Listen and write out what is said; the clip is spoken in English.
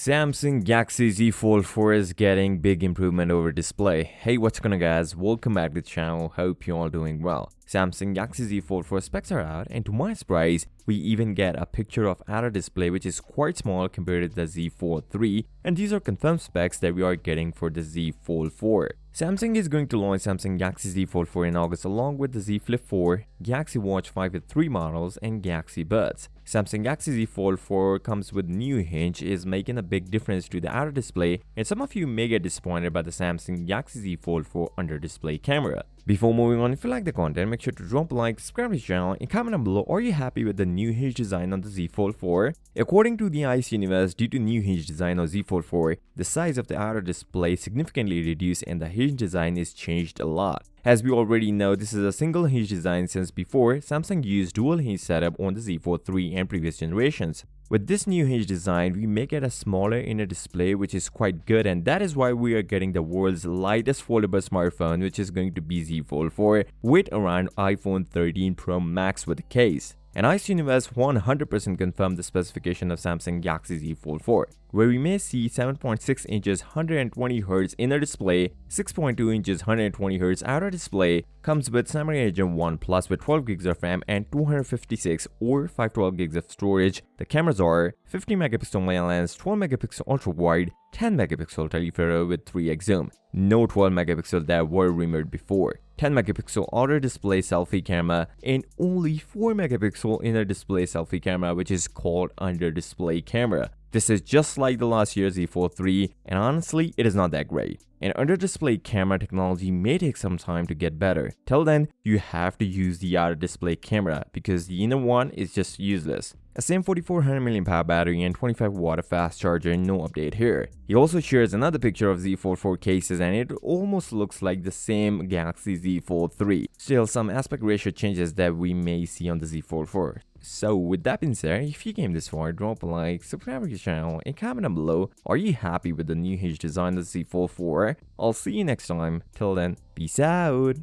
Samsung Galaxy Z Fold 4 is getting big improvement over display. Hey, what's going on guys, welcome back to the channel, hope you all doing well. Samsung Galaxy Z Fold 4 specs are out, and to my surprise, we even get a picture of outer display which is quite small compared to the Z Fold 3, and these are confirmed specs that we are getting for the Z Fold 4. Samsung is going to launch Samsung Galaxy Z Fold 4 in August along with the Z Flip 4, Galaxy Watch 5 with 3 models, and Galaxy Buds. Samsung Galaxy Z Fold 4 comes with new hinge, is making a big difference to the outer display, and some of you may get disappointed by the Samsung Galaxy Z Fold 4 under display camera. Before moving on, if you like the content, make sure to drop a like, subscribe to the channel, and comment down below, are you happy with the new hinge design on the Z Fold 4? According to the IC Universe, due to new hinge design on Z Fold 4, the size of the outer display significantly reduced and the hinge design is changed a lot. As we already know, this is a single hinge design since before Samsung used dual hinge setup on the Z Fold 3 and previous generations. With this new hinge design, we make it a smaller inner display which is quite good, and that is why we are getting the world's lightest foldable smartphone, which is going to be Z Fold 4 with around iPhone 13 Pro Max with a case. And IC Universe 100% confirmed the specification of Samsung Galaxy Z Fold 4, where we may see 7.6 inches 120Hz inner display, 6.2 inches 120Hz outer display, comes with Snapdragon 1 Plus with 12 gigs of RAM and 256 or 512 gigs of storage. The cameras are 50 megapixel main lens, 12 megapixel ultra wide, 10 megapixel telephoto with 3x zoom, no 12 megapixel that were rumored before, 10 megapixel outer display selfie camera, and only 4 megapixel inner display selfie camera, which is called under display camera. This is just like the last year's Z Fold 3, and honestly, it is not that great. And under display camera technology may take some time to get better. Till then, you have to use the outer display camera because the inner one is just useless. A same 4400 mAh battery and 25 watt fast charger, no update here. He also shares another picture of Z Fold 4 cases and it almost looks like the same Galaxy Z Fold 3. Still some aspect ratio changes that we may see on the Z Fold 4. So with that being said, if you came this far, drop a like, subscribe to the channel, and comment down below, are you happy with the new hinge design of the Z Fold 4? I'll see you next time. Till then, peace out.